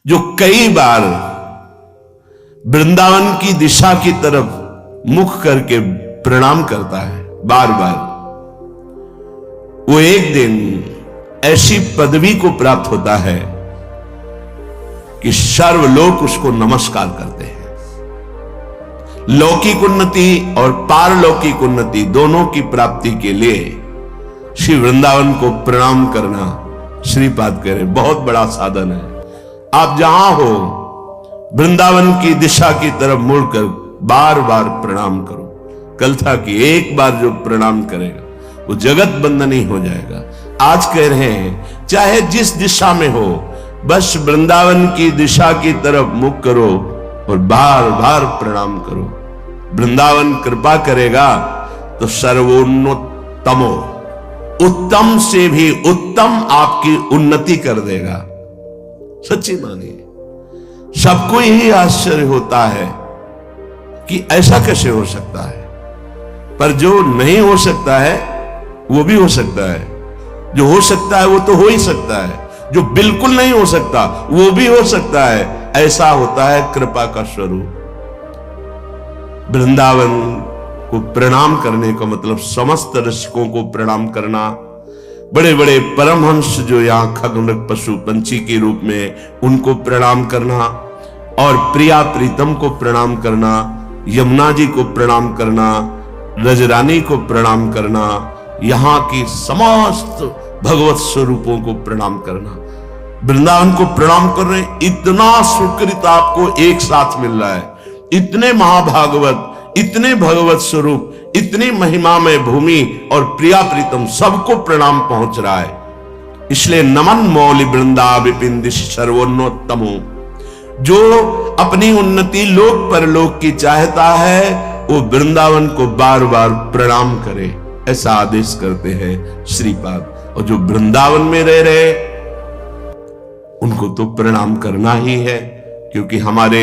जो कई बार वृंदावन की दिशा की तरफ मुख करके प्रणाम करता है बार बार, वो एक दिन ऐसी पदवी को प्राप्त होता है कि सर्वलोक उसको नमस्कार करते हैं। लौकिक उन्नति और पारलौकिक उन्नति दोनों की प्राप्ति के लिए श्री वृंदावन को प्रणाम करना श्रीपाद कह रहे बहुत बड़ा साधन है। आप जहां हो वृंदावन की दिशा की तरफ मुड़कर बार बार प्रणाम करो। कल था कि एक बार जो प्रणाम करेगा वो जगत बंधनी हो जाएगा। आज कह रहे हैं चाहे जिस दिशा में हो, बस वृंदावन की दिशा की तरफ मुख करो और बार बार प्रणाम करो। वृंदावन कृपा करेगा तो सर्वोन्नतमो, उत्तम से भी उत्तम आपकी उन्नति कर देगा। सच्ची मानिए, सबको यही आश्चर्य होता है कि ऐसा कैसे हो सकता है, पर जो नहीं हो सकता है वो भी हो सकता है, जो हो सकता है वो तो हो ही सकता है, जो बिल्कुल नहीं हो सकता वो भी हो सकता है। ऐसा होता है कृपा का स्वरूप। वृंदावन को प्रणाम करने का मतलब समस्त रसिकों को प्रणाम करना, बड़े बड़े परमहंस जो यहाँ खगमृग पशु पंछी के रूप में उनको प्रणाम करना, और प्रिया प्रीतम को प्रणाम करना, यमुना जी को प्रणाम करना, रजरानी को प्रणाम करना, यहाँ की समस्त भगवत स्वरूपों को प्रणाम करना। वृंदावन को प्रणाम कर रहे हैं, इतना सुकृत आपको एक साथ मिल रहा है। इतने महाभागवत, इतने भगवत स्वरूप, इतनी महिमामय भूमि और प्रिया प्रीतम सबको प्रणाम पहुंच रहा है। इसलिए नमन मौलि वृंदा विपिन दिश सर्वोन्नतमो। जो अपनी उन्नति लोक परलोक की चाहता है वो वृंदावन को बार बार प्रणाम करे, ऐसा आदेश करते हैं श्रीपाद। और जो वृंदावन में रह रहे उनको तो प्रणाम करना ही है, क्योंकि हमारे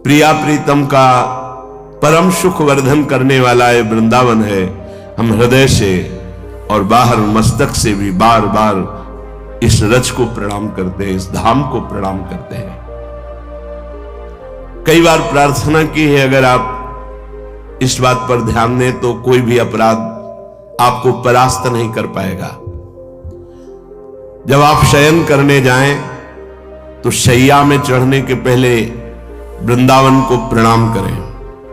प्रिया प्रीतम का परम सुख वर्धन करने वाला ये वृंदावन है। हम हृदय से और बाहर मस्तक से भी बार बार इस रज को प्रणाम करते हैं, इस धाम को प्रणाम करते हैं। कई बार प्रार्थना की है, अगर आप इस बात पर ध्यान दें तो कोई भी अपराध आपको परास्त नहीं कर पाएगा। जब आप शयन करने जाएं तो शैया में चढ़ने के पहले वृंदावन को प्रणाम करें,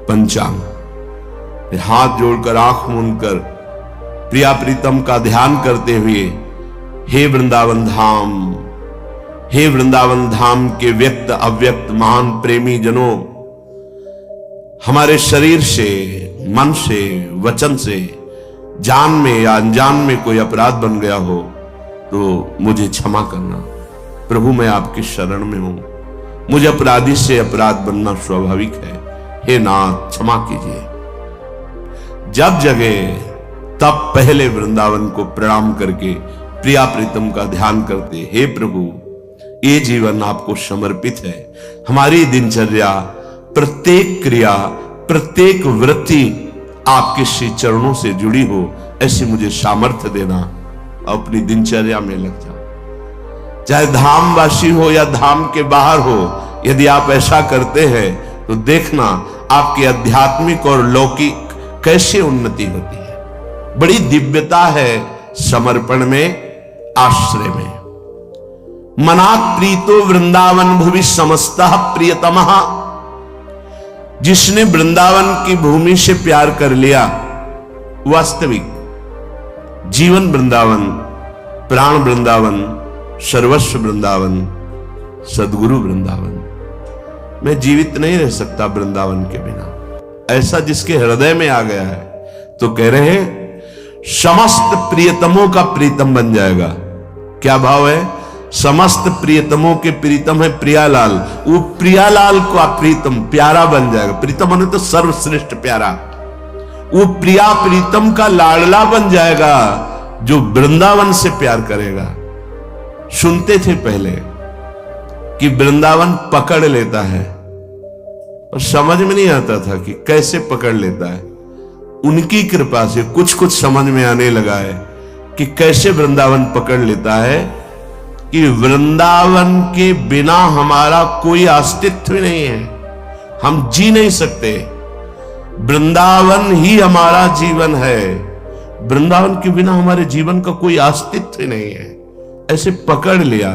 पंचांग, फिर हाथ जोड़कर आंख मूंदकर प्रिया प्रीतम का ध्यान करते हुए हे वृंदावन धाम, हे वृंदावन धाम के व्यक्त अव्यक्त महान प्रेमी जनों, हमारे शरीर से, मन से, वचन से, जान में या अनजान में कोई अपराध बन गया हो तो मुझे क्षमा करना। प्रभु मैं आपकी शरण में हूं, मुझे अपराधी से अपराध बनना स्वाभाविक है, हे नाथ क्षमा कीजिए। जब जगे तब पहले वृंदावन को प्रणाम करके प्रिया प्रीतम का ध्यान करते, हे प्रभु ये जीवन आपको समर्पित है। हमारी दिनचर्या, प्रत्येक क्रिया, प्रत्येक वृत्ति आपके श्री चरणों से जुड़ी हो, ऐसी मुझे सामर्थ्य देना। अपनी दिनचर्या में लग जाओ, चाहे धामवासी हो या धाम के बाहर हो। यदि आप ऐसा करते हैं तो देखना आपकी आध्यात्मिक और लौकिक कैसे उन्नति होती है। बड़ी दिव्यता है समर्पण में, आश्रय में। मनात् प्रीतो वृंदावन भुवि समस्तः प्रियतमः। जिसने वृंदावन की भूमि से प्यार कर लिया, वास्तविक जीवन वृंदावन, प्राण वृंदावन, सर्वस्व वृंदावन, सदगुरु वृंदावन। मैं जीवित नहीं रह सकता वृंदावन के बिना, ऐसा जिसके हृदय में आ गया है तो कह रहे हैं समस्त प्रियतमों का प्रीतम बन जाएगा। क्या भाव है? समस्त प्रियतमों के प्रीतम है प्रियालाल, वो प्रियालाल का प्रीतम प्यारा बन जाएगा। प्रीतम ने तो सर्वश्रेष्ठ प्यारा, वो प्रिया प्रीतम का लाडला बन जाएगा जो वृंदावन से प्यार करेगा। सुनते थे पहले कि वृंदावन पकड़ लेता है, और समझ में नहीं आता था कि कैसे पकड़ लेता है। उनकी कृपा से कुछ कुछ समझ में आने लगा है कि कैसे वृंदावन पकड़ लेता है। कि वृंदावन के बिना हमारा कोई अस्तित्व नहीं है, हम जी नहीं सकते। वृंदावन ही हमारा जीवन है, वृंदावन के बिना हमारे जीवन का कोई अस्तित्व नहीं है। ऐसे पकड़ लिया,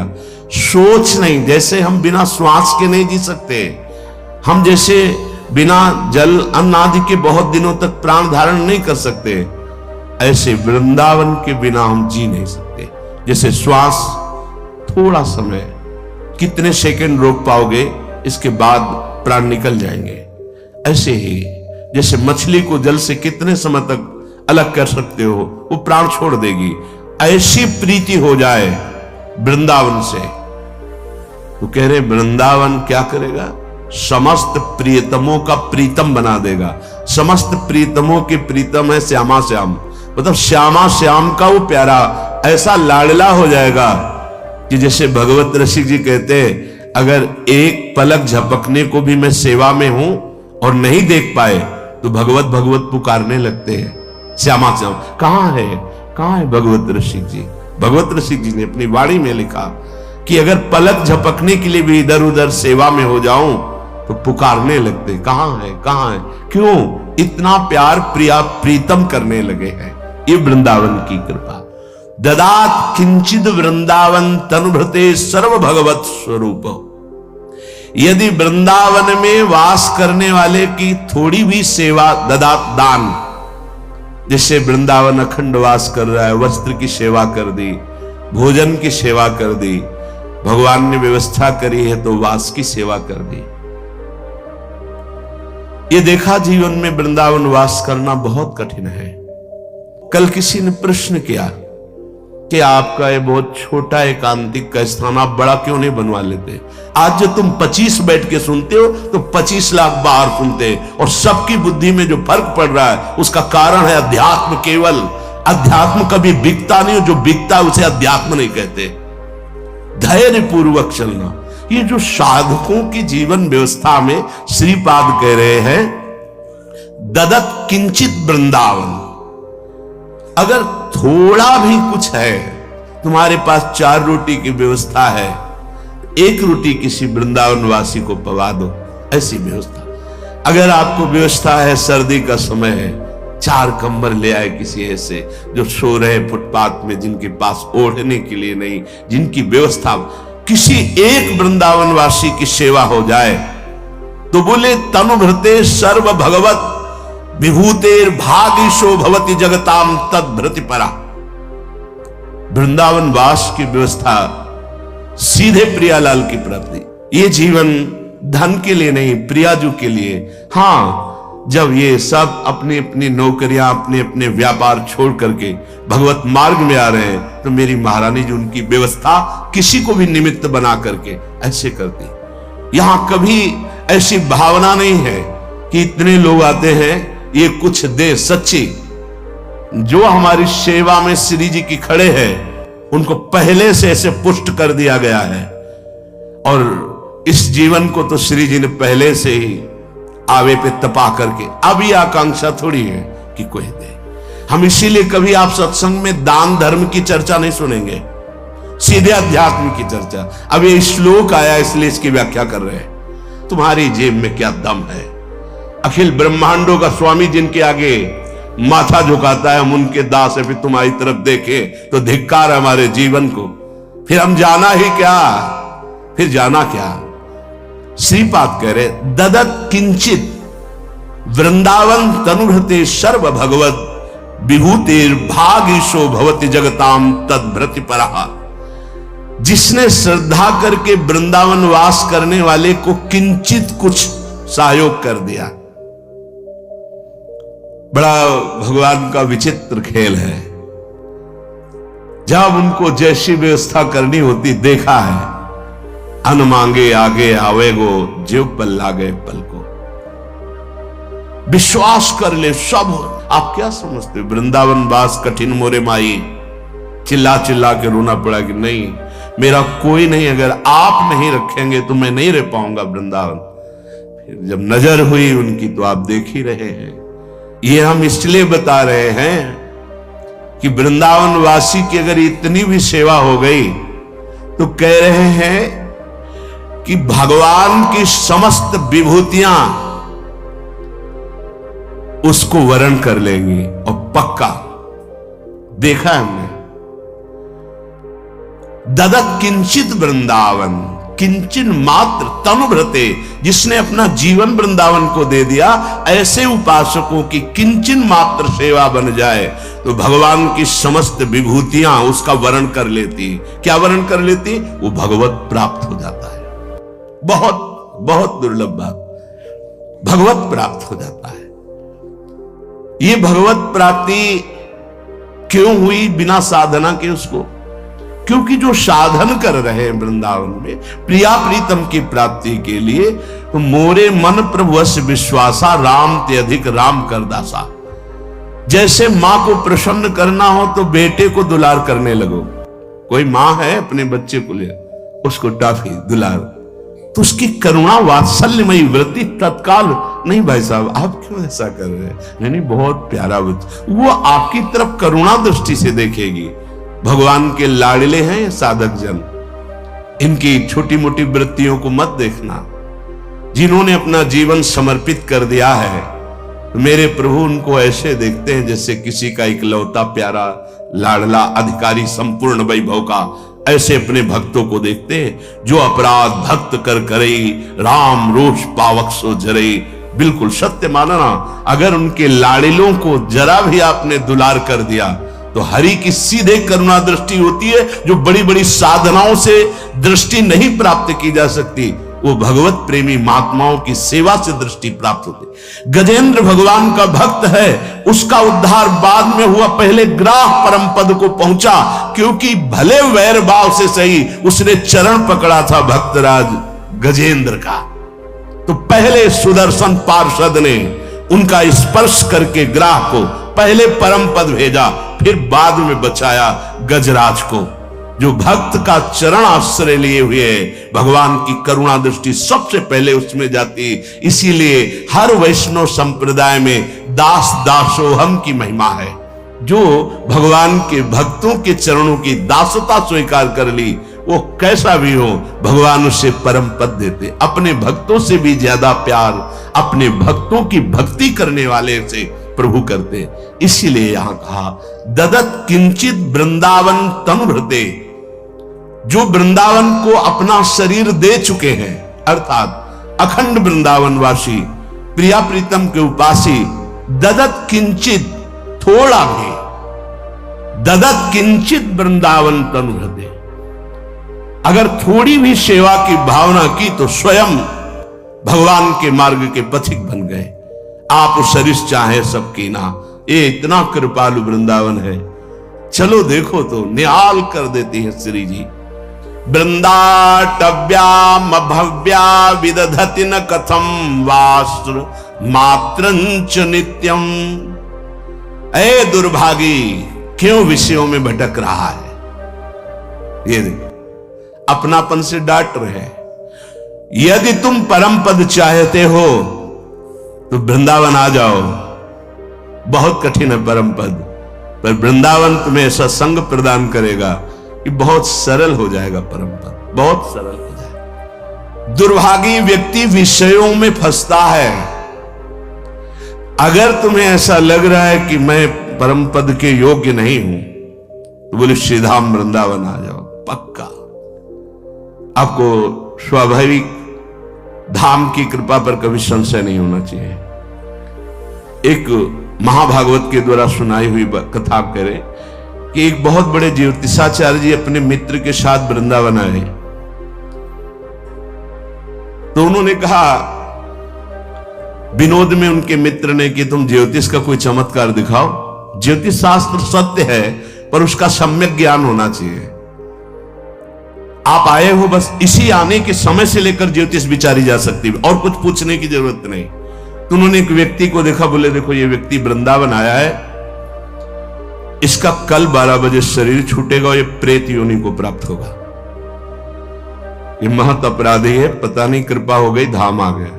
सोच नहीं। जैसे हम बिना श्वास के नहीं जी सकते, हम जैसे बिना जल अन्न आदि के बहुत दिनों तक प्राण धारण नहीं कर सकते, ऐसे वृंदावन के बिना हम जी नहीं सकते। जैसे श्वास थोड़ा समय, कितने सेकंड रोक पाओगे, इसके बाद प्राण निकल जाएंगे। ऐसे ही जैसे मछली को जल से कितने समय तक अलग कर सकते हो, वो प्राण छोड़ देगी। ऐसी प्रीति हो जाए वृंदावन से, तो कह रहे वृंदावन क्या करेगा? समस्त प्रियतमों का प्रीतम बना देगा। समस्त प्रियतमों के प्रीतम है श्यामा श्याम, मतलब श्यामा श्याम का वो प्यारा ऐसा लाडला हो जाएगा कि जैसे भगवत रसिक जी कहते हैं, अगर एक पलक झपकने को भी मैं सेवा में हूं और नहीं देख पाए तो भगवत भगवत पुकारने लगते हैं। श्यामा श्याम कहां है भगवत रसिक जी? भगवत रसिक जी ने अपनी वाणी में लिखा कि अगर पलक झपकने के लिए भी इधर उधर सेवा में हो जाऊं तो पुकारने लगते, कहां है? क्यों? इतना प्यार प्रीतम करने लगे हैं। ये वृंदावन की कृपा। ददात किंचिद वृंदावन तनुभृते सर्व भगवत स्वरूप। यदि वृंदावन में वास करने वाले की थोड़ी भी सेवा, ददात दान, जैसे वृंदावन अखंड वास कर रहा है, वस्त्र की सेवा कर दी, भोजन की सेवा कर दी, भगवान ने व्यवस्था करी है तो वास की सेवा कर दी। ये देखा जीवन में वृंदावन वास करना बहुत कठिन है। कल किसी ने प्रश्न किया कि आपका ये बहुत छोटा एकांतिक का स्थान आप बड़ा क्यों नहीं बनवा लेते? आज जो तुम 25 बैठ के सुनते हो तो 25 लाख बाहर सुनते, और सबकी बुद्धि में जो फर्क पड़ रहा है उसका कारण है अध्यात्म। केवल अध्यात्म कभी बिकता नहीं, जो बिकता उसे अध्यात्म नहीं कहते। धैर्य पूर्वक चलना, ये जो साधकों की जीवन व्यवस्था में श्रीपाद कह रहे हैं, ददत किंचित वृंदावन। अगर थोड़ा भी कुछ है, तुम्हारे पास 4 रोटी की व्यवस्था है, 1 रोटी किसी वृंदावन वासी को पवा दो, ऐसी व्यवस्था। अगर आपको व्यवस्था है, सर्दी का समय है, 4 कंबल ले आए किसी ऐसे जो सो रहे फुटपाथ में, जिनके पास ओढ़ने के लिए नहीं, जिनकी व्यवस्था, किसी एक वृंदावन वासी की सेवा हो जाए तो बोले तनुभृते सर्व भगवत विभूतेर भागीशो भवति जगताम तद्भृति परा। वृंदावन वास की व्यवस्था सीधे प्रियालाल की प्राप्ति। ये जीवन धन के लिए नहीं, प्रियाजू के लिए। हां, जब ये सब अपनी अपनी नौकरियां, अपने अपने व्यापार छोड़ करके भगवत मार्ग में आ रहे हैं, तो मेरी महारानी जी उनकी व्यवस्था किसी को भी निमित्त बना करके ऐसे करती। यहां कभी ऐसी भावना नहीं है कि इतने लोग आते हैं ये कुछ दे। सच्ची जो हमारी सेवा में श्री जी की खड़े हैं, उनको पहले से ऐसे पुष्ट कर दिया गया है, और इस जीवन को तो श्री जी ने पहले से ही आवे पे तपा करके, अब ये आकांक्षा थोड़ी है कि कोई दे। हम इसीलिए कभी आप सत्संग में दान धर्म की चर्चा नहीं सुनेंगे, सीधे अध्यात्म की चर्चा। अब ये श्लोक आया इसलिए इसकी व्याख्या कर रहे हैं। तुम्हारी जेब में क्या दम है? अखिल ब्रह्मांडों का स्वामी जिनके आगे माथा झुकाता है, हम उनके दास है, फिर तुम्हारी तरफ देखे तो धिक्कार है हमारे जीवन को। फिर हम जाना ही क्या? फिर जाना क्या? श्रीपाद कह रहे ददत किंचित वृंदावन तनुभृते सर्व भगवत विभूतेर भागीशो भवति जगताम तद्भृति परा। जिसने श्रद्धा करके वृंदावन वास करने वाले को किंचित कुछ सहयोग कर दिया। बड़ा भगवान का विचित्र खेल है। जब उनको जैसी व्यवस्था करनी होती, देखा है, अन मांगे आगे आवेगो जीव पल लागे पल को। विश्वास कर ले सब। आप क्या समझते हो वृंदावन वास कठिन मोरे माई? चिल्ला चिल्ला के रोना पड़ा कि नहीं, मेरा कोई नहीं, अगर आप नहीं रखेंगे तो मैं नहीं रह पाऊंगा वृंदावन। फिर जब नजर हुई उनकी तो आप देख ही रहे हैं। ये हम इसलिए बता रहे हैं कि वृंदावन वासी की अगर इतनी भी सेवा हो गई तो कह रहे हैं कि भगवान की समस्त विभूतियां उसको वर्ण कर लेंगी। और पक्का देखा हमने, ददत किंचित वृंदावन, किंचन मात्र तनुभृते, जिसने अपना जीवन वृंदावन को दे दिया, ऐसे उपासकों की किंचन मात्र सेवा बन जाए तो भगवान की समस्त विभूतियां उसका वर्ण कर लेती। क्या वर्ण कर लेती? वो भगवत प्राप्त हो जाता है। बहुत बहुत दुर्लभ बात, भगवत प्राप्त हो जाता है। ये भगवत प्राप्ति क्यों हुई बिना साधना के उसको? क्योंकि जो साधन कर रहे हैं वृंदावन में प्रिया प्रीतम की प्राप्ति के लिए, तो मोरे मन प्रभुवश विश्वासा, राम ते अधिक राम कर दासा। जैसे मां को प्रसन्न करना हो तो बेटे को दुलार करने लगो। कोई मां है अपने बच्चे को ले उसको टॉफी दुलार, तो उसकी करुणा वात्सल्यमयी वृत्ति तत्काल, नहीं भाई साहब आप क्यों ऐसा कर रहे हैं, नहीं बहुत प्यारा बच्चा, वो आपकी तरफ करुणा दृष्टि से देखेगी। भगवान के लाडले हैं ये साधक जन, इनकी छोटी मोटी वृत्तियों को मत देखना। जिन्होंने अपना जीवन समर्पित कर दिया है, मेरे प्रभु उनको ऐसे देखते हैं जैसे किसी का इकलौता प्यारा लाडला अधिकारी संपूर्ण वैभव का, ऐसे अपने भक्तों को देखते हैं। जो अपराध भक्त कर करे, राम रोष पावक सो जरे। बिल्कुल सत्य मानना, अगर उनके लाड़िलों को जरा भी आपने दुलार कर दिया तो हरि की सीधे करुणा दृष्टि होती है, जो बड़ी बड़ी साधनाओं से दृष्टि नहीं प्राप्त की जा सकती, वो भगवत प्रेमी महात्माओं की सेवा से दृष्टि प्राप्त होती। गजेंद्र भगवान का भक्त है, उसका उद्धार बाद में हुआ, पहले ग्राह परम पद को पहुंचा, क्योंकि भले वैर भाव से सही उसने चरण पकड़ा था भक्तराज गजेंद्र का। तो पहले सुदर्शन पार्षद ने उनका स्पर्श करके ग्राह को पहले परम पद भेजा, फिर बाद में बचाया गजराज को। जो भक्त का चरण आश्रय लिए हुए भगवान की करुणा दृष्टि सबसे पहले उसमें जाती। इसीलिए हर वैष्णव संप्रदाय में दास दासोहम की महिमा है। जो भगवान के भक्तों के चरणों की दासता स्वीकार कर ली, वो कैसा भी हो भगवान उसे परम पद देते। अपने भक्तों से भी ज्यादा प्यार अपने भक्तों की भक्ति करने वाले से प्रभु करते। इसीलिए यहां कहा ददत किंचित वृंदावन तनुभृते, जो वृंदावन को अपना शरीर दे चुके हैं, अर्थात अखंड वृंदावनवासी प्रिया प्रीतम के उपासी, ददत किंचित थोड़ा भी, ददत किंचित वृंदावन तनुभृते, अगर थोड़ी भी सेवा की भावना की तो स्वयं भगवान के मार्ग के पथिक बन गए। आप सरिस चाहे सबकी ना, ये इतना कृपालु वृंदावन है। चलो देखो तो निहाल कर देती है श्री जी। वृंदाटव्याम भव्या विदधति न कथम वास्त्र मात्रंच नित्यम। ऐ दुर्भागी, क्यों विषयों में भटक रहा है? ये देखो अपनापन से डांट रहे। यदि तुम परम पद चाहते हो तो वृंदावन आ जाओ। बहुत कठिन है परम पद, पर वृंदावन तुम्हें ऐसा संग प्रदान करेगा कि बहुत सरल हो जाएगा परम पद, बहुत सरल हो जाएगा। दुर्भागी व्यक्ति विषयों में फंसता है। अगर तुम्हें ऐसा लग रहा है कि मैं परम पद के योग्य नहीं हूं, तो बोले श्रीधाम वृंदावन आ जाओ। पक्का आपको स्वाभाविक धाम की कृपा पर कभी संशय नहीं होना चाहिए। एक महाभागवत के द्वारा सुनाई हुई कथा करें कि एक बहुत बड़े ज्योतिषाचार्य जी अपने मित्र के साथ वृंदावन आए। तो उन्होंने कहा, विनोद में उनके मित्र ने कि तुम ज्योतिष का कोई चमत्कार दिखाओ। ज्योतिष शास्त्र सत्य है, पर उसका सम्यक ज्ञान होना चाहिए। आप आए हो, बस इसी आने के समय से लेकर ज्योतिष विचारी जा सकती है, और कुछ पूछने की जरूरत नहीं। तो उन्होंने एक व्यक्ति को देखा, बोले देखो ये व्यक्ति वृंदावन आया है, इसका कल 12 बजे शरीर छूटेगा और ये प्रेत योनि को प्राप्त होगा। ये महत अपराधी है, पता नहीं कृपा हो गई धाम आ गया।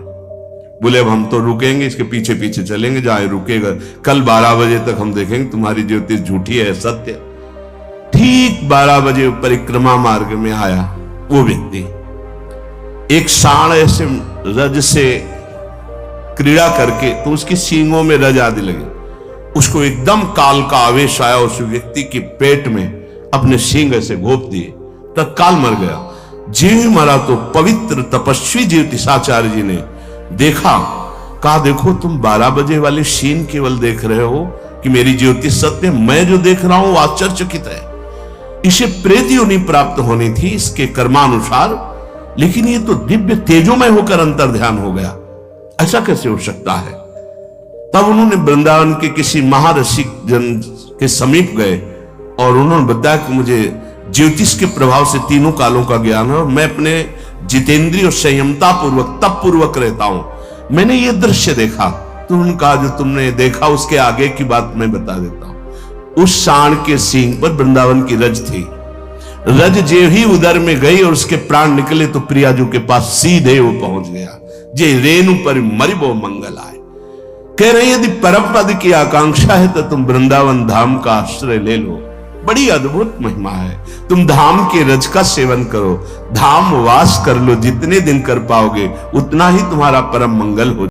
बोले अब हम तो रुकेंगे, इसके पीछे पीछे चलेंगे, जहां रुकेगा कल 12 बजे तक हम देखेंगे तुम्हारी ज्योतिष झूठी है सत्य। ठीक 12 बजे परिक्रमा मार्ग में आया वो व्यक्ति। एक सांड ऐसे रज से क्रीड़ा करके तो उसकी सींगों में रज आदि लगी। उसको एकदम काल का आवेश आया, उस व्यक्ति के पेट में अपने सींग ऐसे घोंप दिए, तत्काल मर गया। जीव मरा तो पवित्र तपस्वी ज्योतिषाचार्य जी ने देखा, कहा देखो तुम 12 बजे वाले शीन केवल देख रहे हो कि मेरी ज्योतिष सत्य, मैं जो देख रहा हूं आश्चर्यचकित है। इसे प्रेत योनि प्राप्त होनी थी इसके कर्मानुसार, लेकिन ये तो दिव्य तेजोमय होकर अंतर ध्यान हो गया, ऐसा कैसे हो सकता है। तब उन्होंने वृंदावन के किसी महारसिक जन के समीप गए और उन्होंने बताया कि मुझे ज्योतिष के प्रभाव से तीनों कालों का ज्ञान है और मैं अपने जितेंद्रिय और संयमता पूर्वक तप पूर्वक रहता हूं, मैंने ये दृश्य देखा। तो उन्होंने कहा जो तुमने देखा उसके आगे की बात मैं बता देता हूं। उस सांड के सींग पर वृंदावन की रज थी। रज जे ही उदर में गई और उसके प्राण निकले तो प्रियाजू के पास सीधे वो पहुंच गया। जे रेणु पर मरिबो मंगल आए। कह रहे यदि परम पद की आकांक्षा है तो तुम वृंदावन धाम का आश्रय ले लो, बड़ी अद्भुत महिमा है। तुम धाम के रज का सेवन करो, धाम वास कर लो, जितने दिन कर पाओगे उतना ही तुम्हारा परम मंगल हो।